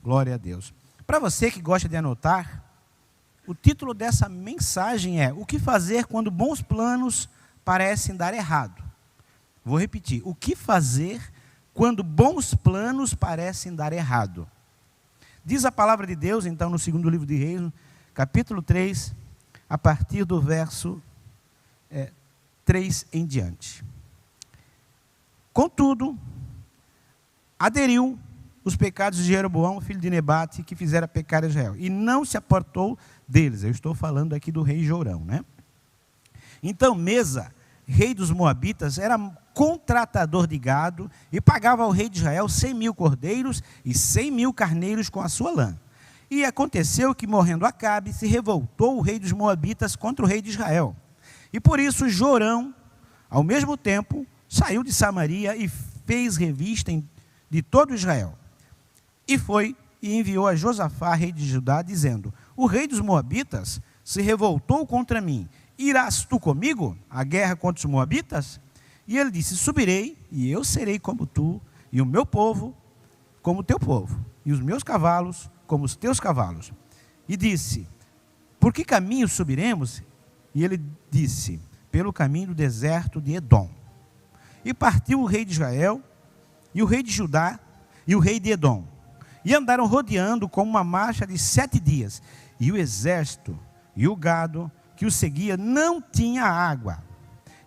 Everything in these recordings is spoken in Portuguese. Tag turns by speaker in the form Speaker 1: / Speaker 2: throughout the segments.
Speaker 1: Glória a Deus. Para você que gosta de anotar, o título dessa mensagem é: o que fazer quando bons planos parecem dar errado? Vou repetir: o que fazer quando bons planos parecem dar errado? Diz a palavra de Deus, então, no segundo livro de Reis, capítulo 3, a partir do verso 3 em diante. Contudo, aderiu os pecados de Jeroboão, filho de Nebate, que fizera pecar Israel, e não se apartou deles. Eu estou falando aqui do rei Jorão, né? Então Mesa, rei dos Moabitas, era contratador de gado e pagava ao rei de Israel 100.000 cordeiros e 100.000 carneiros com a sua lã. E aconteceu que, morrendo Acabe, se revoltou o rei dos Moabitas contra o rei de Israel. E por isso Jorão, ao mesmo tempo, saiu de Samaria e fez revista de todo Israel. E foi e enviou a Josafá, rei de Judá, dizendo: o rei dos Moabitas se revoltou contra mim. Irás tu comigo à guerra contra os Moabitas? E ele disse: subirei, e eu serei como tu, e o meu povo como o teu povo, e os meus cavalos como os teus cavalos. E disse: por que caminho subiremos? E ele disse: pelo caminho do deserto de Edom. E partiu o rei de Israel, e o rei de Judá, e o rei de Edom. E andaram rodeando com uma marcha de 7 dias. E o exército e o gado que o seguia não tinha água.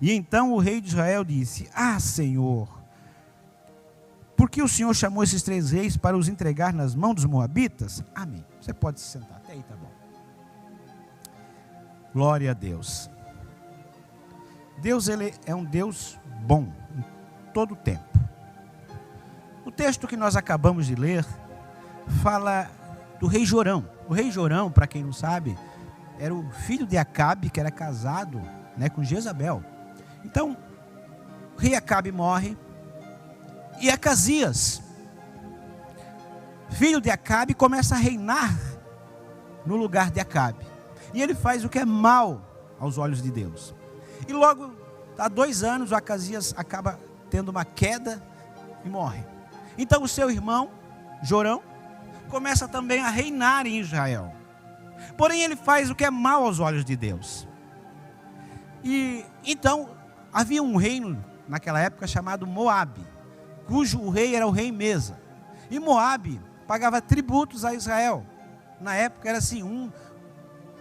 Speaker 1: E então o rei de Israel disse: ah, Senhor, por que o Senhor chamou esses 3 reis para os entregar nas mãos dos moabitas? Amém. Você pode se sentar, até aí tá bom. Glória a Deus. Deus, Ele é um Deus bom, em todo o tempo. O texto que nós acabamos de ler fala do rei Jorão. O rei Jorão, para quem não sabe, era o filho de Acabe, que era casado, né, com Jezabel. Então, o rei Acabe morre, e Acasias, filho de Acabe, começa a reinar no lugar de Acabe. E ele faz o que é mal aos olhos de Deus. E logo, há 2 anos, o Acasias acaba tendo uma queda e morre. Então o seu irmão, Jorão, começa também a reinar em Israel. Porém, ele faz o que é mal aos olhos de Deus. E então, havia um reino naquela época chamado Moabe, cujo rei era o rei Mesa. E Moabe pagava tributos a Israel. Na época era assim, um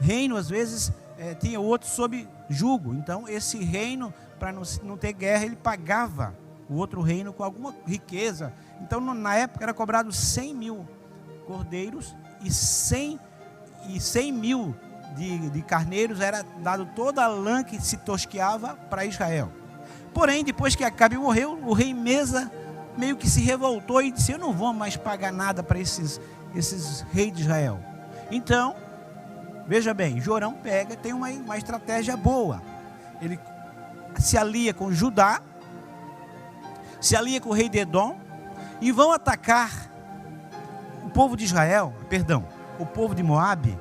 Speaker 1: reino às vezes tinha outro sob jugo. Então esse reino, para não ter guerra, ele pagava o outro reino com alguma riqueza. Então na época era cobrado 100.000 cordeiros e 100.000 de carneiros, era dado toda a lã que se tosqueava para Israel. Porém, depois que Acabe morreu, o rei Mesa meio que se revoltou e disse: eu não vou mais pagar nada para esses reis de Israel. Então, veja bem, Jorão tem uma estratégia boa. Ele se alia com Judá, se alia com o rei de Edom, e vão atacar o povo de Israel, o povo de Moabe,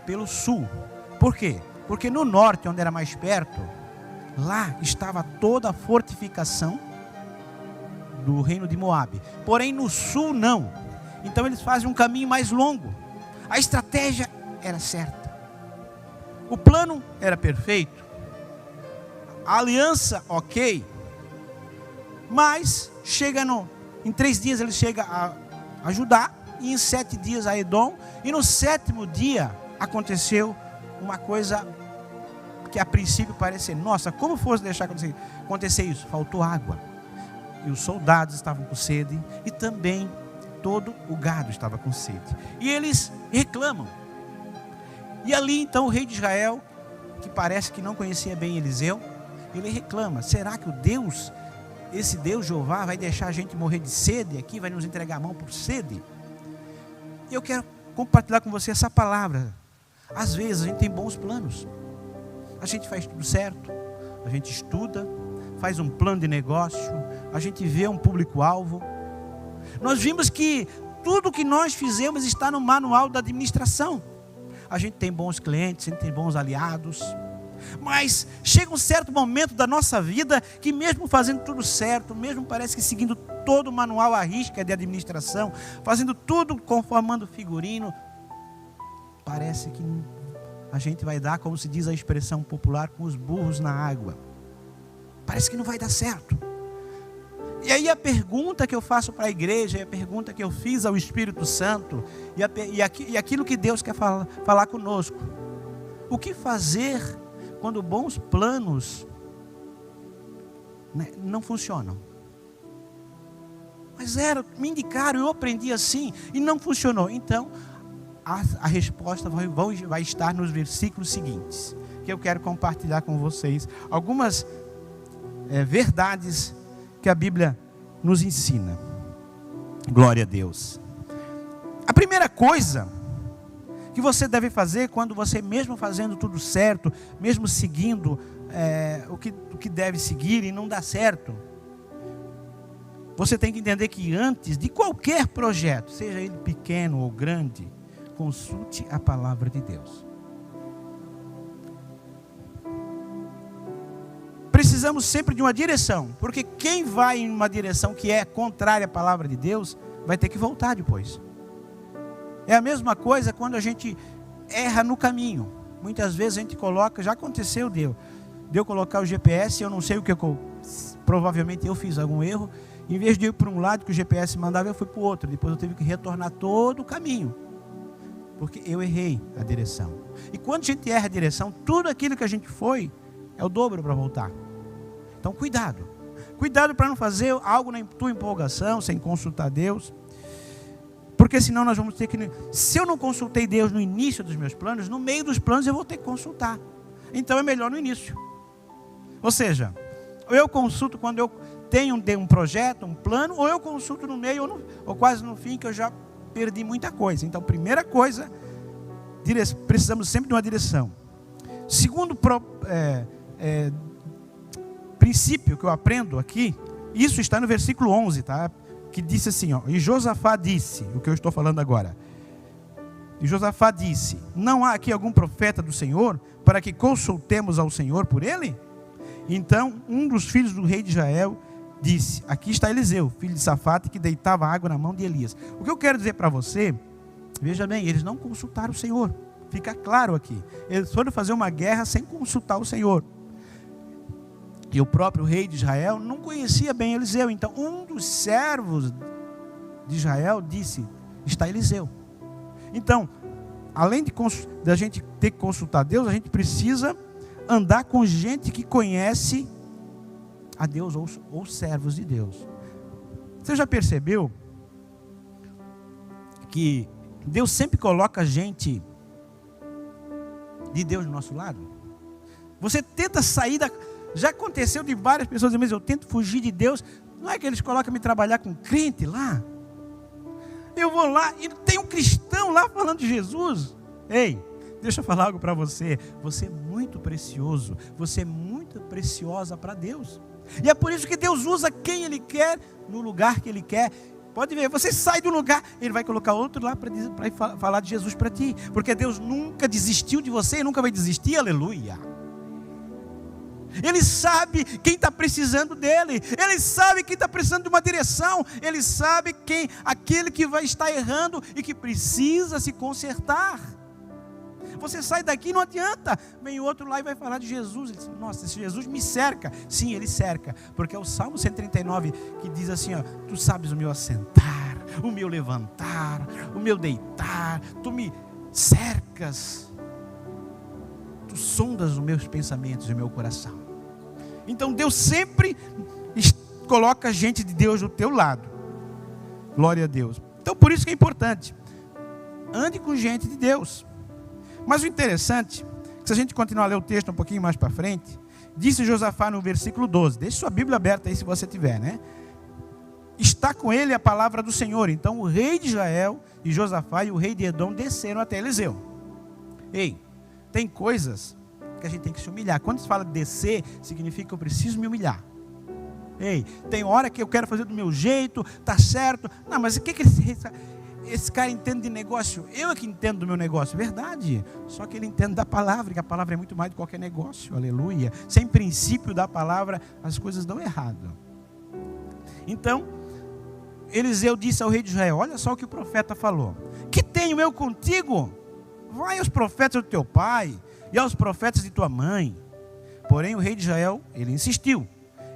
Speaker 1: pelo sul. Por quê? Porque no norte, onde era mais perto, lá estava toda a fortificação do reino de Moabe. Porém no sul não. Então eles fazem um caminho mais longo. A estratégia era certa, o plano era perfeito, a aliança ok. Mas em 3 dias ele chega a Judá, e em 7 dias a Edom. E no 7º dia aconteceu uma coisa que a princípio parecia: nossa, como fosse deixar acontecer isso? Faltou água. E os soldados estavam com sede, e também todo o gado estava com sede. E eles reclamam. E ali então o rei de Israel, que parece que não conhecia bem Eliseu, ele reclama: será que esse Deus Jeová vai deixar a gente morrer de sede aqui? Vai nos entregar a mão por sede? E eu quero compartilhar com você essa palavra. Às vezes a gente tem bons planos, a gente faz tudo certo, a gente estuda, faz um plano de negócio, a gente vê um público-alvo. Nós vimos que tudo que nós fizemos está no manual da administração. A gente tem bons clientes, a gente tem bons aliados, Mas chega um certo momento da nossa vida que mesmo fazendo tudo certo, mesmo parece que seguindo todo o manual à risca de administração, fazendo tudo conformando figurino, parece que a gente vai dar, como se diz a expressão popular, com os burros na água. Parece que não vai dar certo. E aí a pergunta que eu faço para a igreja, a pergunta que eu fiz ao Espírito Santo, e aquilo que Deus quer falar conosco. O que fazer quando bons planos, né, não funcionam? Mas me indicaram, eu aprendi assim e não funcionou. Então, a resposta vai estar nos versículos seguintes, que eu quero compartilhar com vocês algumas verdades que a Bíblia nos ensina. Glória a Deus. A primeira coisa que você deve fazer quando você, mesmo fazendo tudo certo, mesmo seguindo o que deve seguir e não dá certo, você tem que entender que antes de qualquer projeto, seja ele pequeno ou grande, consulte a palavra de Deus. Precisamos sempre de uma direção, porque quem vai em uma direção que é contrária à palavra de Deus, vai ter que voltar depois. É a mesma coisa quando a gente erra no caminho. Muitas vezes a gente coloca, já aconteceu, deu colocar o GPS, eu não sei o que provavelmente eu fiz algum erro, em vez de ir para um lado que o GPS mandava, eu fui para o outro, depois eu tive que retornar todo o caminho, porque eu errei a direção. E quando a gente erra a direção, tudo aquilo que a gente foi, é o dobro para voltar. Então cuidado para não fazer algo na tua empolgação, sem consultar Deus, porque senão nós vamos ter que, se eu não consultei Deus no início dos meus planos, no meio dos planos eu vou ter que consultar. Então é melhor no início. Ou seja, eu consulto quando eu tenho um projeto, um plano, ou eu consulto no meio ou quase no fim, que eu já perdi muita coisa. Então, primeira coisa, precisamos sempre de uma direção. Segundo princípio que eu aprendo aqui, isso está no versículo 11, tá? Que disse assim, ó, e Josafá disse, o que eu estou falando agora. E Josafá disse, não há aqui algum profeta do Senhor, para que consultemos ao Senhor por ele? Então, um dos filhos do rei de Israel disse, aqui está Eliseu, filho de Safate, que deitava água na mão de Elias. O que eu quero dizer para você, veja bem, eles não consultaram o Senhor. Fica claro aqui. Eles foram fazer uma guerra sem consultar o Senhor. E o próprio rei de Israel não conhecia bem Eliseu. Então, um dos servos de Israel disse, está Eliseu. Então, além de a gente ter que consultar Deus, a gente precisa andar com gente que conhece a Deus ou servos de Deus. Você já percebeu que Deus sempre coloca gente de Deus do nosso lado? Você tenta sair da... Já aconteceu de várias pessoas dizer, mas eu tento fugir de Deus. Não é que eles colocam me trabalhar com crente lá? Eu vou lá e tem um cristão lá falando de Jesus. Ei, deixa eu falar algo para você. Você é muito precioso. Você é muito preciosa para Deus. E é por isso que Deus usa quem Ele quer, no lugar que Ele quer. Pode ver, você sai do lugar, Ele vai colocar outro lá para falar de Jesus para ti. Porque Deus nunca desistiu de você e nunca vai desistir, aleluia. Ele sabe quem está precisando dele. Ele sabe quem está precisando de uma direção. Ele sabe aquele que vai estar errando e que precisa se consertar. Você sai daqui e não adianta. Vem outro lá e vai falar de Jesus. Ele diz, nossa, esse Jesus me cerca. Sim, ele cerca. Porque é o Salmo 139 que diz assim, ó, tu sabes o meu assentar, o meu levantar, o meu deitar. Tu me cercas. Tu sondas os meus pensamentos e o meu coração. Então Deus sempre coloca gente de Deus do teu lado. Glória a Deus. Então por isso que é importante. Ande com gente de Deus. Mas o interessante, que se a gente continuar a ler o texto um pouquinho mais para frente, disse Josafá no versículo 12. Deixe sua Bíblia aberta aí se você tiver, né? Está com ele a palavra do Senhor. Então o rei de Israel e Josafá e o rei de Edom desceram até Eliseu. Ei, tem coisas que a gente tem que se humilhar. Quando se fala descer, significa que eu preciso me humilhar. Ei, tem hora que eu quero fazer do meu jeito, tá certo. Não, mas o que ele... esse cara entende de negócio, eu é que entendo do meu negócio. Verdade, só que ele entende da palavra, que a palavra é muito mais do que qualquer negócio. Aleluia. Sem princípio da palavra, as coisas dão errado. Então, Eliseu disse ao rei de Israel: olha só o que o profeta falou: que tenho eu contigo? Vai aos profetas do teu pai e aos profetas de tua mãe. Porém o rei de Israel, ele insistiu.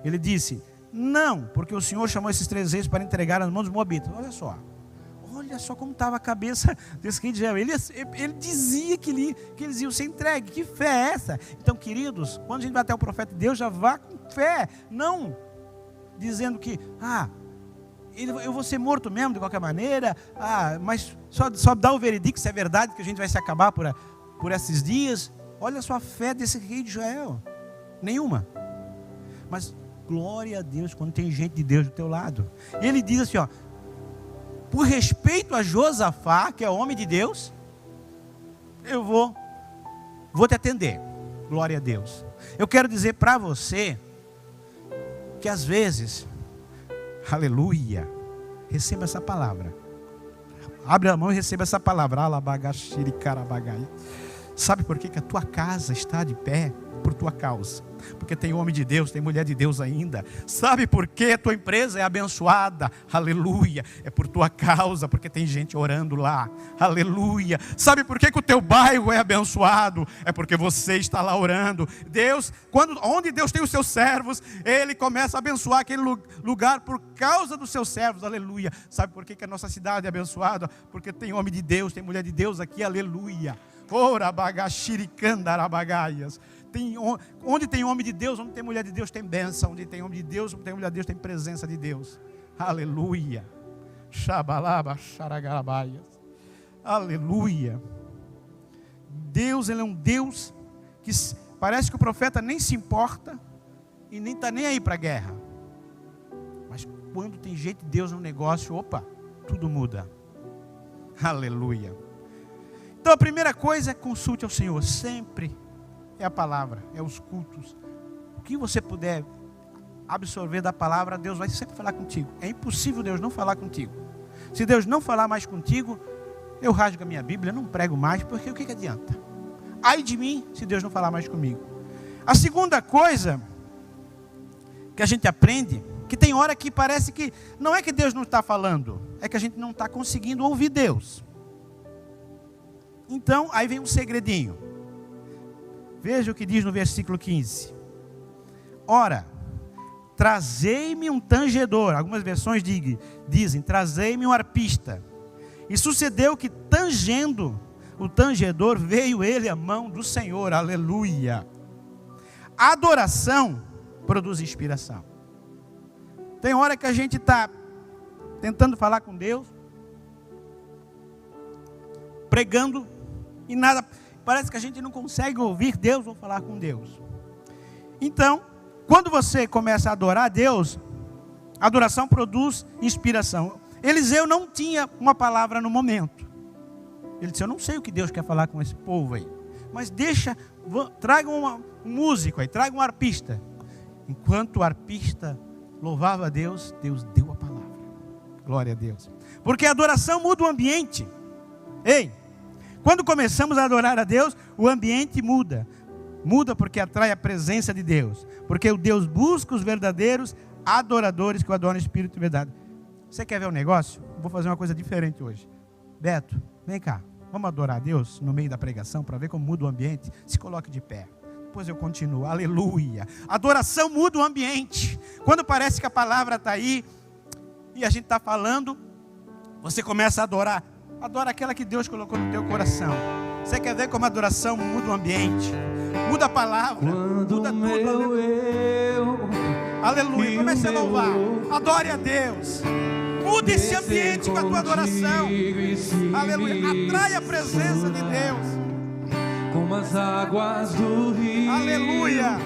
Speaker 1: Ele disse: não, porque o Senhor chamou esses 3 reis para entregar nas mãos dos moabitas. Olha só como estava a cabeça desse rei de Israel. Ele dizia que eles iam ser entregues. Que fé é essa? Então, queridos, quando a gente vai até o profeta de Deus, já vá com fé. Não dizendo que, eu vou ser morto mesmo de qualquer maneira. Mas só dá o veredicto se é verdade que a gente vai se acabar por esses dias. Olha só a fé desse rei de Israel. Nenhuma. Mas glória a Deus quando tem gente de Deus do teu lado. E ele diz assim, por respeito a Josafá, que é homem de Deus, eu vou te atender. Glória a Deus. Eu quero dizer para você que às vezes, aleluia, receba essa palavra. Abre a mão e receba essa palavra. Sabe por que a tua casa está de pé? Por tua causa. Porque tem homem de Deus, tem mulher de Deus ainda. Sabe por que a tua empresa é abençoada? Aleluia. É por tua causa, porque tem gente orando lá. Aleluia. Sabe por que o teu bairro é abençoado? É porque você está lá orando. Deus, onde Deus tem os seus servos, Ele começa a abençoar aquele lugar por causa dos seus servos. Aleluia. Sabe por que a nossa cidade é abençoada? Porque tem homem de Deus, tem mulher de Deus aqui. Aleluia. Onde tem homem de Deus, onde tem mulher de Deus, tem bênção. Onde tem homem de Deus, onde tem mulher de Deus, tem presença de Deus. Aleluia. Aleluia. Deus, Ele é um Deus que parece que o profeta nem se importa e nem está nem aí para a guerra. Mas quando tem gente de Deus no negócio, tudo muda. Aleluia. Então a primeira coisa é consulte ao Senhor. Sempre é a palavra, é os cultos. O que você puder absorver da palavra, Deus vai sempre falar contigo. É impossível Deus não falar contigo. Se Deus não falar mais contigo, eu rasgo a minha Bíblia, não prego mais, porque o que adianta? Ai de mim se Deus não falar mais comigo. A segunda coisa que a gente aprende, que tem hora que parece que não é que Deus não está falando, é que a gente não está conseguindo ouvir Deus. Então, aí vem um segredinho. Veja o que diz no versículo 15. Ora, trazei-me um tangedor. Algumas versões dizem, trazei-me um arpista. E sucedeu que, tangendo o tangedor, veio ele à mão do Senhor. Aleluia. A adoração produz inspiração. Tem hora que a gente está tentando falar com Deus, pregando, e nada, parece que a gente não consegue ouvir Deus ou falar com Deus. Então, quando você começa a adorar a Deus, a adoração produz inspiração. Eliseu não tinha uma palavra no momento. Ele disse, eu não sei o que Deus quer falar com esse povo aí, mas traga um músico aí, traga um arpista. Enquanto o arpista louvava a Deus, Deus deu a palavra. Glória a Deus. Porque a adoração muda o ambiente. Quando começamos a adorar a Deus, o ambiente muda. Muda porque atrai a presença de Deus. Porque o Deus busca os verdadeiros adoradores que o adoram em espírito e verdade. Você quer ver um negócio? Vou fazer uma coisa diferente hoje. Beto, vem cá. Vamos adorar a Deus no meio da pregação para ver como muda o ambiente. Se coloque de pé. Depois eu continuo. Aleluia. Adoração muda o ambiente. Quando parece que a palavra está aí e a gente está falando, você começa a adorar. Adora aquela que Deus colocou no teu coração. Você quer ver como a adoração muda o ambiente? Muda a palavra. Muda tudo. Aleluia. Comece a louvar. Adore a Deus. Muda esse ambiente com a tua adoração. Aleluia. Atrai a presença de Deus.
Speaker 2: Como as águas do rio.
Speaker 1: Aleluia.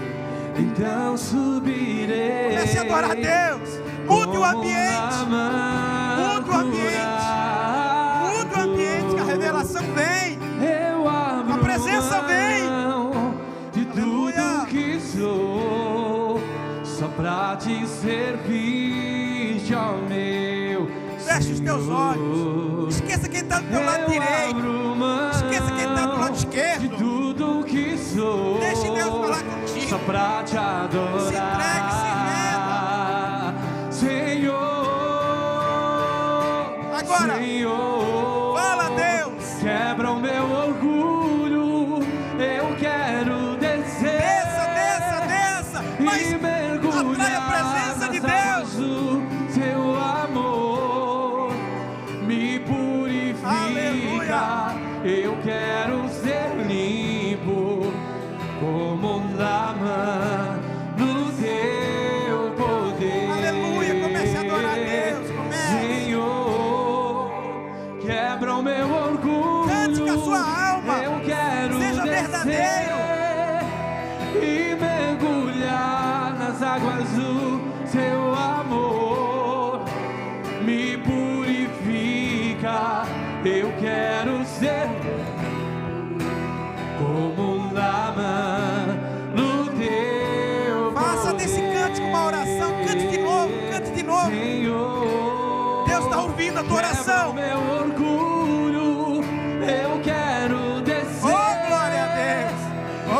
Speaker 2: Então subirei.
Speaker 1: Comece a adorar a Deus. Mude o ambiente. Mude o ambiente. Que a revelação vem, a presença vem
Speaker 2: de tudo que sou, só pra te servir, ó meu
Speaker 1: Feche os teus olhos, esqueça está do teu lado direito. Esqueça quem está do lado esquerdo.
Speaker 2: De tudo que sou.
Speaker 1: Deixe Deus falar contigo.
Speaker 2: Só pra te adorar.
Speaker 1: Se entregue, se renda.
Speaker 2: Senhor.
Speaker 1: Agora,
Speaker 2: Senhor,
Speaker 1: fala a Deus.
Speaker 2: Quebra o meu orgulho. Eu quero descer.
Speaker 1: Desça. Mas atrai a presença de Deus.
Speaker 2: Seu amor me purifica.
Speaker 1: Aleluia.
Speaker 2: Eu quero ser limpo como lama no teu poder.
Speaker 1: Aleluia. Comece a adorar a Deus. Comece.
Speaker 2: Senhor, quebra o meu orgulho.
Speaker 1: Cante com a sua alma.
Speaker 2: Eu quero
Speaker 1: Seja verdadeiro
Speaker 2: e mergulhar nas águas do seu amor. Me purifica. Eu quero ser como lama no teu poder.
Speaker 1: Faça desse cântico uma oração. Cante de novo.
Speaker 2: Senhor,
Speaker 1: Deus está ouvindo a tua oração.
Speaker 2: meu orgulho, eu quero descer.
Speaker 1: Oh, glória a Deus.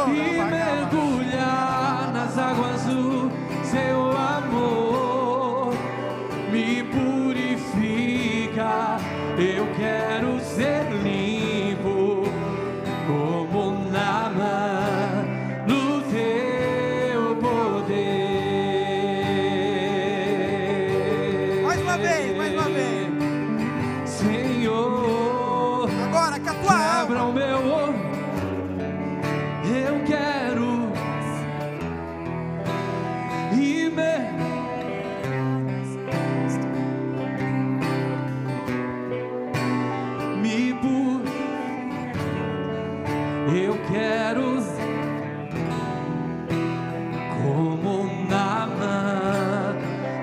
Speaker 2: E mergulhar nas águas do seu amor. Me purifica. Eu quero ser limpo como lama no teu poder.
Speaker 1: Mais uma vez.
Speaker 2: Senhor,
Speaker 1: Agora, com a tua
Speaker 2: quebra
Speaker 1: alma.
Speaker 2: o meu orgulho. Eu quero eu quero como lama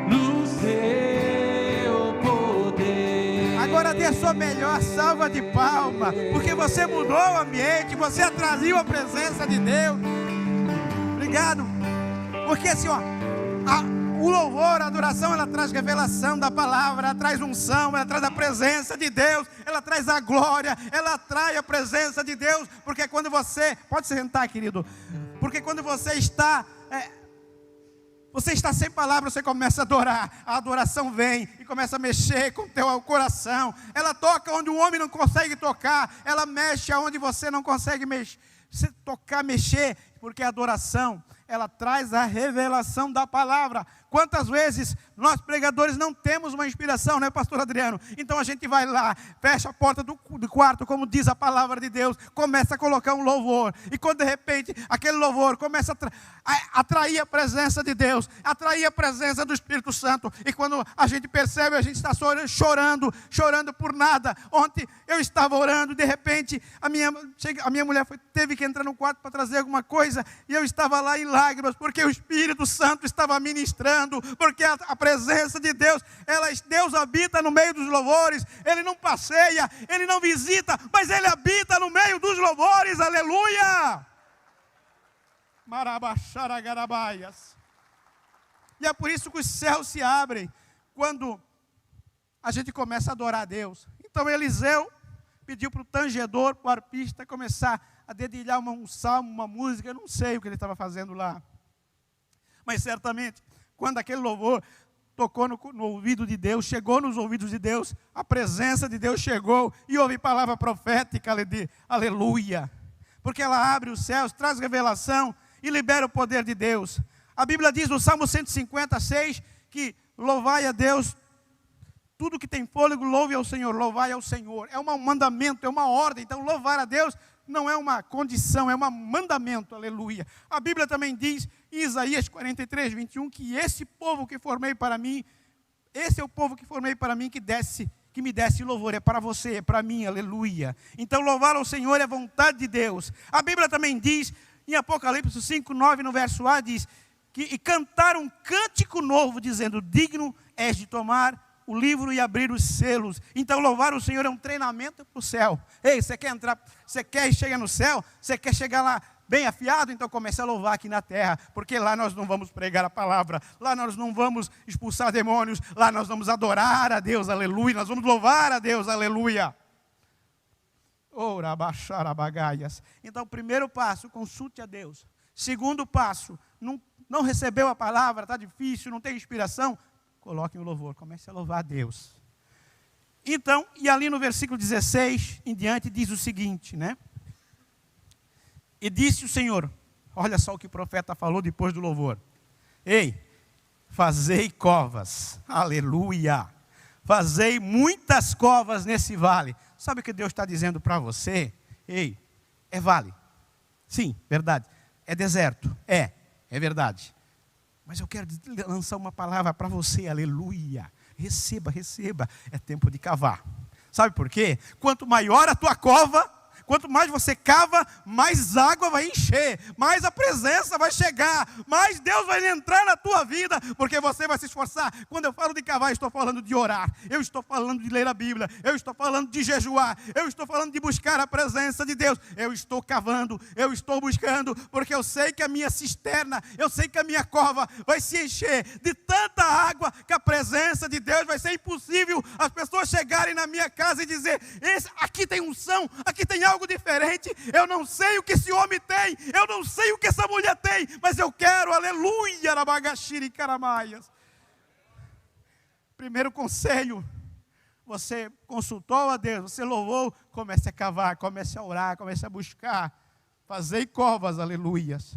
Speaker 2: no seu poder.
Speaker 1: Agora dê a sua melhor salva de palma, porque você mudou o ambiente, você atraiu a presença de Deus. Obrigado. Porque assim, ó, o louvor, a adoração, ela traz revelação da palavra, ela traz unção, ela traz a presença de Deus, ela traz a glória, ela atrai a presença de Deus. Porque quando você, pode se sentar, querido, porque quando você está sem palavra, você começa a adorar. A adoração vem e começa a mexer com o teu coração. Ela toca onde o homem não consegue tocar. Ela mexe aonde você não consegue mexer, porque a adoração, ela traz a revelação da palavra. Quantas vezes nós pregadores não temos uma inspiração, né, pastor Adriano? Então a gente vai lá, fecha a porta do quarto, como diz a palavra de Deus, começa a colocar um louvor, e quando de repente aquele louvor começa a atrair a presença de Deus, atrair a presença do Espírito Santo, e quando a gente percebe, a gente está chorando por nada. Ontem eu estava orando, de repente a minha mulher teve que entrar no quarto para trazer alguma coisa, e eu estava lá em lágrimas, porque o Espírito Santo estava ministrando, porque a presença de Deus, Deus habita no meio dos louvores. Ele não passeia, Ele não visita, mas Ele habita no meio dos louvores. Aleluia! Marabaxaragarabaias. E é por isso que os céus se abrem quando a gente começa a adorar a Deus. Então Eliseu pediu para o tangedor, para o arpista, começar a dedilhar um salmo, uma música. Eu não sei o que ele estava fazendo lá, mas certamente quando aquele louvor tocou no ouvido de Deus, chegou nos ouvidos de Deus, a presença de Deus chegou, e houve palavra profética de aleluia, porque ela abre os céus, traz revelação e libera o poder de Deus. A Bíblia diz no Salmo 156 que louvai a Deus, tudo que tem fôlego, louve ao Senhor, louvai ao Senhor. É um mandamento, é uma ordem. Então louvar a Deus não é uma condição, é um mandamento, aleluia. A Bíblia também diz em Isaías 43, 21, que esse povo que formei para mim, esse é o povo que formei para mim, que me desse louvor, é para você, é para mim, aleluia. Então louvar ao Senhor é vontade de Deus. A Bíblia também diz, em Apocalipse 5, 9, no verso A, diz, e cantar um cântico novo, dizendo, digno és de tomar o livro e abrir os selos. Então louvar o Senhor é um treinamento para o céu. Ei, você quer entrar, você quer chegar no céu? Você quer chegar lá bem afiado? Então comece a louvar aqui na terra, porque lá nós não vamos pregar a palavra, lá nós não vamos expulsar demônios, lá nós vamos adorar a Deus, aleluia, nós vamos louvar a Deus, aleluia. Ora, baixar abagaias. Então, primeiro passo, consulte a Deus. Segundo passo, não recebeu a palavra, está difícil, não tem inspiração, coloque o louvor, comece a louvar a Deus. Então, e ali no versículo 16 em diante diz o seguinte, né? E disse o Senhor, olha só o que o profeta falou depois do louvor. Ei, fazei covas, aleluia. Fazei muitas covas nesse vale. Sabe o que Deus está dizendo para você? Ei, é vale. Sim, verdade. É deserto. É verdade. Mas eu quero lançar uma palavra para você, aleluia. Receba, receba. É tempo de cavar. Sabe por quê? Quanto maior a tua cova, quanto mais você cava, mais água vai encher, mais a presença vai chegar, mais Deus vai entrar na tua vida, porque você vai se esforçar. Quando eu falo de cavar, eu estou falando de orar, eu estou falando de ler a Bíblia, eu estou falando de jejuar, eu estou falando de buscar a presença de Deus. Eu estou cavando, eu estou buscando, porque eu sei que a minha cisterna, eu sei que a minha cova vai se encher de tanta água, que a presença de Deus vai ser impossível as pessoas chegarem na minha casa e dizer, aqui tem unção, aqui tem algo diferente, eu não sei o que esse homem tem, eu não sei o que essa mulher tem, mas eu quero, aleluia, Rabagashiri Karamaias. Primeiro conselho, você consultou a Deus, você louvou, comece a cavar, comece a orar, comece a buscar, fazei covas, aleluias.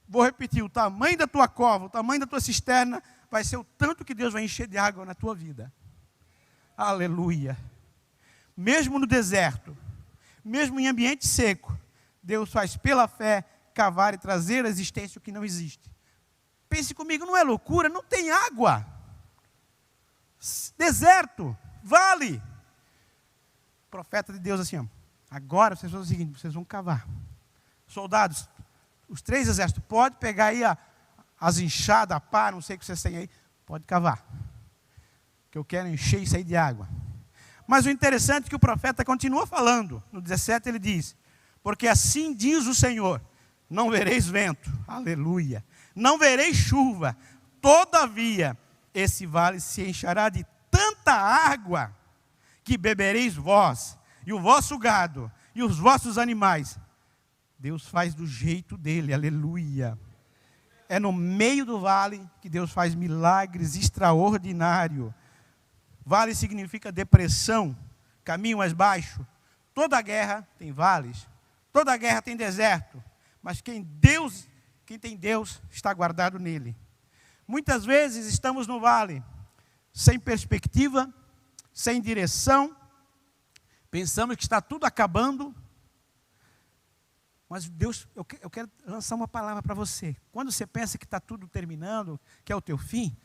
Speaker 1: Vou repetir, o tamanho da tua cova, o tamanho da tua cisterna, vai ser o tanto que Deus vai encher de água na tua vida. Aleluia. Mesmo no deserto, mesmo em ambiente seco, Deus faz pela fé cavar e trazer à existência o que não existe. Pense comigo, não é loucura? Não tem água. Deserto, vale. Profeta de Deus assim, ó, agora vocês vão fazer o seguinte, vocês vão cavar. Soldados, os 3 exércitos, pode pegar aí as enxadas, a pá, não sei o que vocês têm aí, pode cavar. Que eu quero encher isso aí de água. Mas o interessante é que o profeta continua falando. No 17 ele diz, porque assim diz o Senhor, não vereis vento, aleluia, não vereis chuva, todavia esse vale se encherá de tanta água, que bebereis vós, e o vosso gado, e os vossos animais. Deus faz do jeito dele, aleluia. É no meio do vale que Deus faz milagres extraordinários. Vale significa depressão, caminho mais baixo. Toda guerra tem vales, toda guerra tem deserto, mas quem tem Deus está guardado nele. Muitas vezes estamos no vale, sem perspectiva, sem direção, pensamos que está tudo acabando, mas Deus, eu quero lançar uma palavra para você. Quando você pensa que está tudo terminando, que é o teu fim,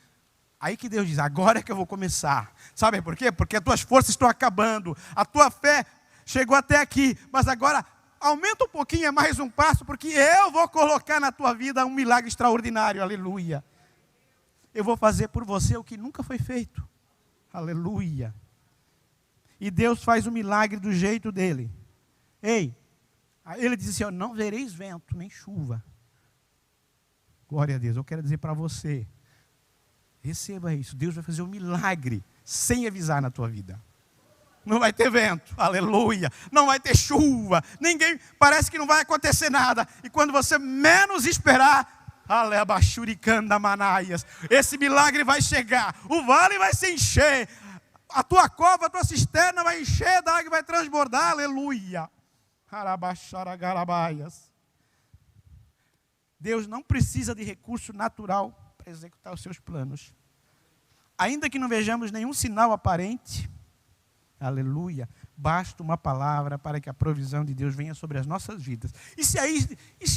Speaker 1: aí que Deus diz, agora é que eu vou começar. Sabe por quê? Porque as tuas forças estão acabando. A tua fé chegou até aqui. Mas agora, aumenta um pouquinho, é mais um passo, porque eu vou colocar na tua vida um milagre extraordinário. Aleluia. Eu vou fazer por você o que nunca foi feito. Aleluia. E Deus faz o milagre do jeito dele. Ei, ele diz assim, não vereis vento, nem chuva. Glória a Deus. Eu quero dizer para você, receba isso. Deus vai fazer um milagre sem avisar na tua vida. Não vai ter vento, aleluia. Não vai ter chuva. Ninguém, parece que não vai acontecer nada. E quando você menos esperar, aleabaxuricanda manaias, esse milagre vai chegar. O vale vai se encher. A tua cova, a tua cisterna vai encher da água e vai transbordar, aleluia. Arabaxaragarabaias. Deus não precisa de recurso natural para executar os seus planos. Ainda que não vejamos nenhum sinal aparente, aleluia, basta uma palavra para que a provisão de Deus venha sobre as nossas vidas. E se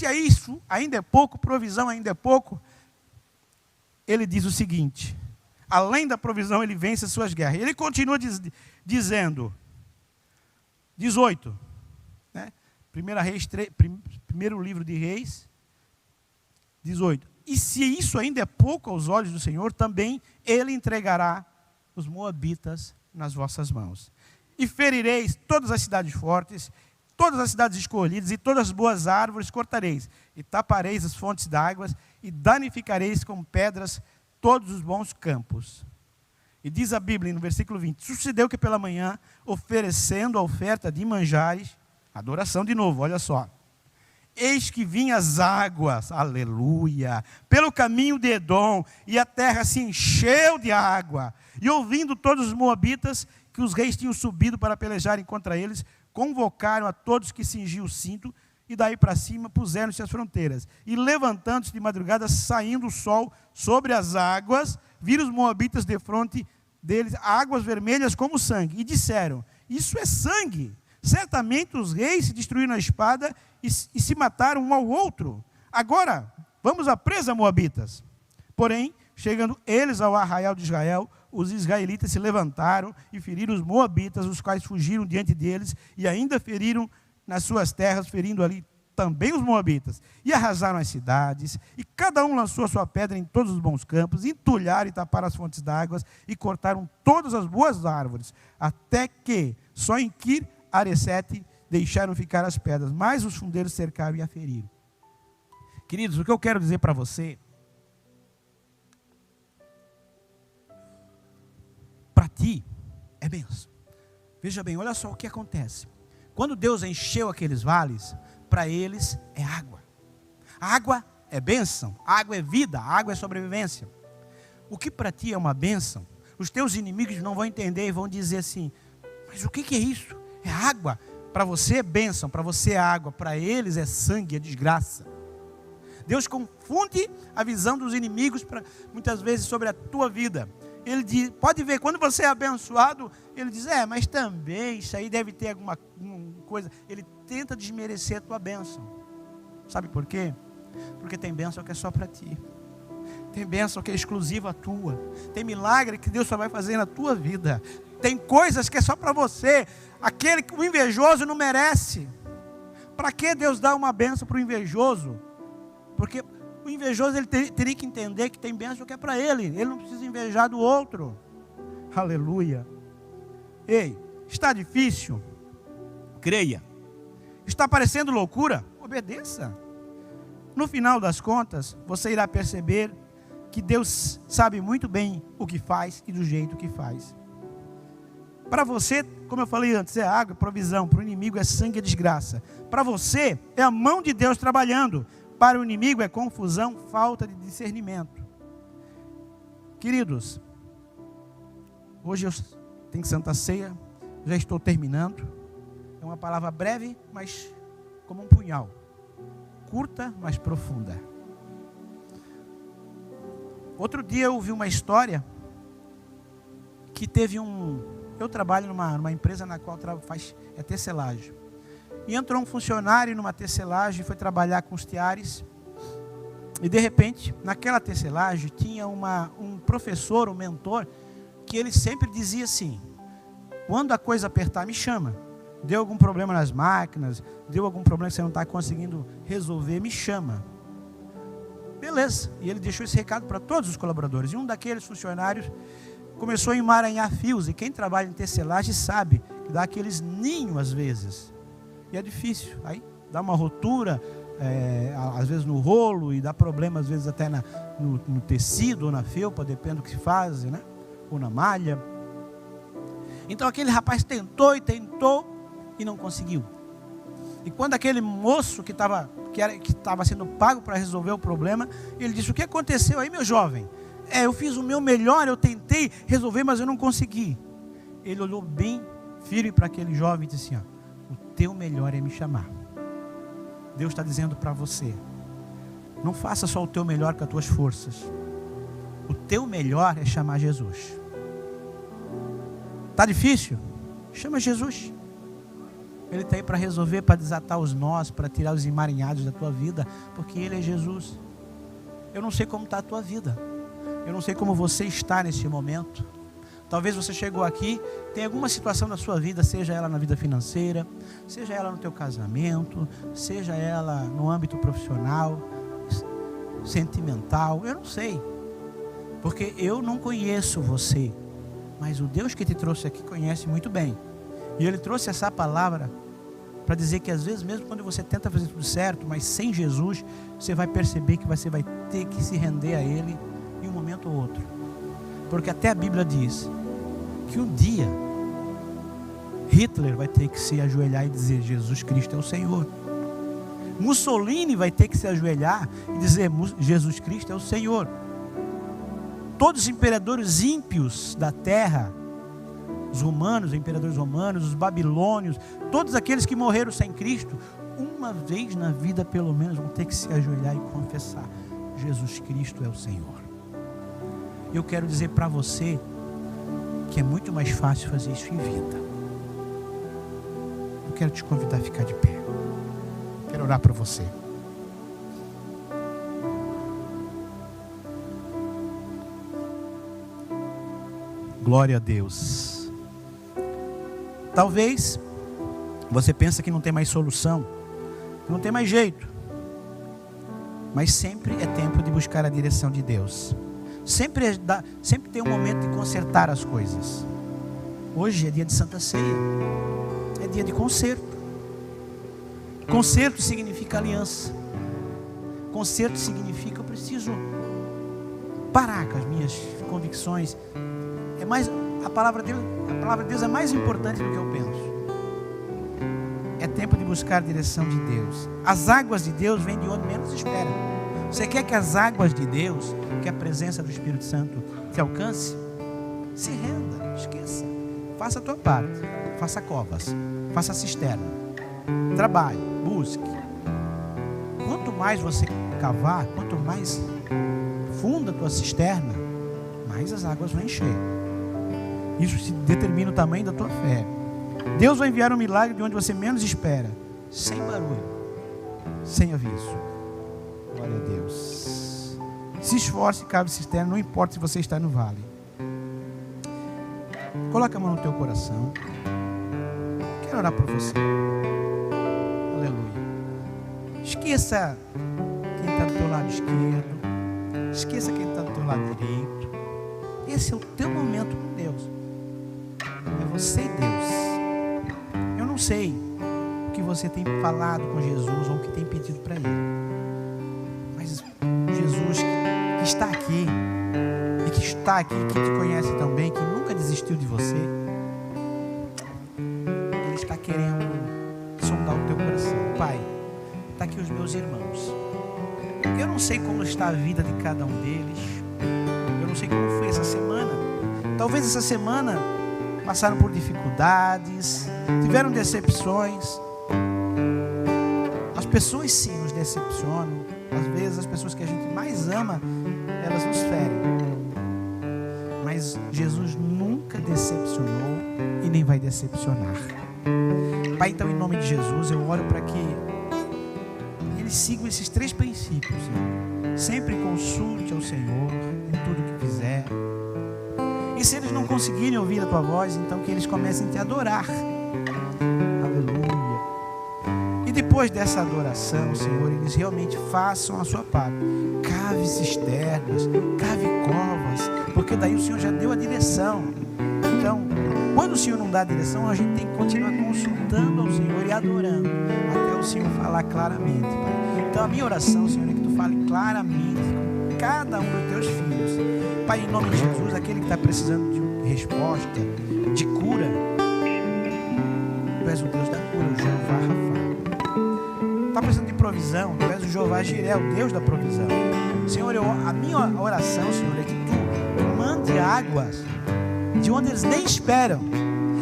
Speaker 1: é isso ainda é pouco, provisão ainda é pouco, ele diz o seguinte, além da provisão ele vence as suas guerras. Ele continua dizendo, 18, né? Primeiro livro de Reis, 18. E se isso ainda é pouco aos olhos do Senhor, também Ele entregará os moabitas nas vossas mãos. E ferireis todas as cidades fortes, todas as cidades escolhidas, e todas as boas árvores cortareis, e tapareis as fontes d'águas, e danificareis com pedras todos os bons campos. E diz a Bíblia no versículo 20: sucedeu que pela manhã, oferecendo a oferta de manjares, adoração de novo, olha só. Eis que vinham as águas, aleluia, pelo caminho de Edom, e a terra se encheu de água. E ouvindo todos os moabitas que os reis tinham subido para pelejarem contra eles, convocaram a todos que cingiam o cinto, e daí para cima puseram-se as fronteiras. E levantando-se de madrugada, saindo o sol sobre as águas, viram os moabitas defronte deles, águas vermelhas como sangue, e disseram: isso é sangue. Certamente os reis se destruíram a espada e se mataram um ao outro. Agora, vamos à presa, moabitas. Porém, chegando eles ao arraial de Israel, os israelitas se levantaram e feriram os moabitas, os quais fugiram diante deles, e ainda feriram nas suas terras, ferindo ali também os moabitas. E arrasaram as cidades, e cada um lançou a sua pedra em todos os bons campos, entulharam e taparam as fontes d'água, e cortaram todas as boas árvores, até que só em Kir-Haresete deixaram ficar as pedras, mas os fundeiros cercaram e a feriram. Queridos, o que eu quero dizer para você, para ti, é bênção. Veja bem, olha só o que acontece. Quando Deus encheu aqueles vales, para eles é água. A água é bênção, a água é vida, a água é sobrevivência. O que para ti é uma bênção, os teus inimigos não vão entender e vão dizer assim: mas o que é isso? É água. Para você é bênção, para você é água, para eles é sangue, é desgraça. Deus confunde a visão dos inimigos muitas vezes sobre a tua vida. Ele diz, pode ver, quando você é abençoado, ele diz: mas também isso aí deve ter alguma coisa. Ele tenta desmerecer a tua bênção. Sabe por quê? Porque tem bênção que é só para ti. Tem bênção que é exclusiva tua. Tem milagre que Deus só vai fazer na tua vida. Tem coisas que é só para você. Aquele que o invejoso não merece. Para que Deus dá uma bênção para o invejoso? Porque o invejoso ele teria que entender que tem bênção que é para ele. Ele não precisa invejar do outro. Aleluia. Ei, está difícil? Creia. Está parecendo loucura? Obedeça. No final das contas, você irá perceber que Deus sabe muito bem o que faz e do jeito que faz. Para você, como eu falei antes, é água, é provisão. Para o inimigo é sangue e desgraça. Para você, é a mão de Deus trabalhando. Para o inimigo é confusão, falta de discernimento. Queridos, hoje eu tenho Santa Ceia, já estou terminando. É uma palavra breve, mas como um punhal. Curta, mas profunda. Outro dia eu ouvi uma história que teve eu trabalho numa empresa na qual faz tecelagem. E entrou um funcionário numa tecelagem, foi trabalhar com os teares. E de repente, naquela tecelagem, tinha um professor, um mentor, que ele sempre dizia assim: quando a coisa apertar, me chama. Deu algum problema nas máquinas, deu algum problema que você não está conseguindo resolver, me chama. Beleza. E ele deixou esse recado para todos os colaboradores. E um daqueles funcionários começou a emaranhar fios. E quem trabalha em tecelagem sabe que dá aqueles ninhos às vezes. E é difícil. Aí dá uma rotura, às vezes no rolo, e dá problema às vezes até no tecido ou na felpa, depende do que se faz, né? Ou na malha. Então aquele rapaz tentou e não conseguiu. E quando aquele moço que estava sendo pago para resolver o problema, ele disse: o que aconteceu aí, meu jovem? Eu fiz o meu melhor, eu tentei resolver, mas eu não consegui. Ele olhou bem firme para aquele jovem e disse assim: o teu melhor é me chamar. Deus está dizendo para você: não faça só o teu melhor com as tuas forças. O teu melhor é chamar Jesus. Está difícil? Chama Jesus. Ele está aí para resolver, para desatar os nós, para tirar os emaranhados da tua vida, porque Ele é Jesus. Eu não sei como está a tua vida. Eu não sei como você está nesse momento. Talvez você chegou aqui, tem alguma situação na sua vida, seja ela na vida financeira, seja ela no teu casamento, seja ela no âmbito profissional, sentimental, eu não sei. Porque eu não conheço você, mas o Deus que te trouxe aqui conhece muito bem. E Ele trouxe essa palavra para dizer que às vezes, mesmo quando você tenta fazer tudo certo, mas sem Jesus, você vai perceber que você vai ter que se render a Ele em um momento ou outro. Porque até a Bíblia diz que um dia Hitler vai ter que se ajoelhar e dizer: Jesus Cristo é o Senhor. Mussolini vai ter que se ajoelhar e dizer: Jesus Cristo é o Senhor. Todos os imperadores ímpios da terra, os romanos, os imperadores romanos, os babilônios, todos aqueles que morreram sem Cristo, uma vez na vida pelo menos vão ter que se ajoelhar e confessar: Jesus Cristo é o Senhor. Eu quero dizer para você que é muito mais fácil fazer isso em vida. Eu quero te convidar a ficar de pé. Quero orar para você. Glória a Deus. Talvez você pense que não tem mais solução, que não tem mais jeito. Mas sempre é tempo de buscar a direção de Deus. Sempre tem um momento de consertar as coisas. Hoje é dia de Santa Ceia. É dia de conserto. Conserto significa aliança. Conserto significa: eu preciso parar com as minhas convicções. A palavra de Deus é mais importante do que eu penso. É tempo de buscar a direção de Deus. As águas de Deus vêm de onde menos espera. Você quer que as águas de Deus, que a presença do Espírito Santo te alcance? Se renda, esqueça. Faça a tua parte. Faça covas, faça cisterna, trabalhe, busque. Quanto mais você cavar, quanto mais funda a tua cisterna, mais as águas vão encher. Isso determina o tamanho da tua fé. Deus vai enviar um milagre de onde você menos espera, sem barulho, sem aviso. Glória a Deus. Se esforce e cave cisterna, não importa se você está no vale. Coloca a mão no teu coração. Quero orar por você. Aleluia. Esqueça quem está do teu lado esquerdo. Esqueça quem está do teu lado direito. Esse é o teu momento com Deus. É você e Deus. Eu não sei o que você tem falado com Jesus ou o que tem pedido para Ele. Mas Jesus que está aqui e que está aqui, que te conhece tão bem, que nunca desistiu de você, Ele está querendo sondar o teu coração. Pai, está aqui os meus irmãos. Eu não sei como está a vida de cada um deles. Eu não sei como foi essa semana. Talvez essa semana passaram por dificuldades, tiveram decepções. As pessoas sim nos decepcionam. Às vezes as pessoas que a gente mais ama, elas nos ferem. Mas Jesus nunca decepcionou e nem vai decepcionar. Pai, então em nome de Jesus eu oro para que eles sigam esses 3 princípios, Senhor. Sempre consulte ao Senhor em tudo que fizer. E se eles não conseguirem ouvir a tua voz, então que eles comecem a te adorar. Aleluia. E depois dessa adoração, Senhor, eles realmente façam a sua parte. Cave cisternas, cave covas, porque daí o Senhor já deu a direção. Então, quando o Senhor não dá a direção, a gente tem que continuar consultando ao Senhor e adorando, até o Senhor falar claramente, Pai. Então a minha oração, Senhor, é que Tu fale claramente com cada um dos Teus filhos. Pai, em nome de Jesus, aquele que está precisando de resposta, de cura, Tu és o Deus da cura, o Jeová Rafa. Está precisando de provisão, Tu és o Jeová Jiré, o Deus da provisão. Senhor, a minha oração, Senhor, é que Tu mande águas de onde eles nem esperam.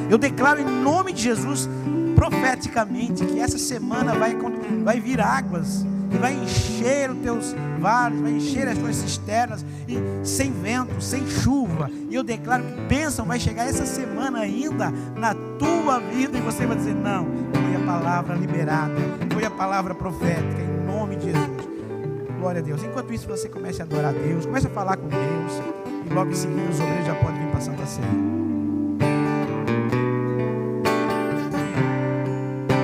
Speaker 1: Eu declaro em nome de Jesus, profeticamente, que essa semana vai vir águas e vai encher os teus vales, vai encher as tuas cisternas, e sem vento, sem chuva. E eu declaro que bênção vai chegar essa semana ainda na tua vida, e você vai dizer: não, foi a palavra liberada, foi a palavra profética, em nome de Jesus. Glória a Deus. Enquanto isso, você comece a adorar a Deus, comece a falar com Deus, e logo em seguida os obreiros já podem vir para a Santa Ceia.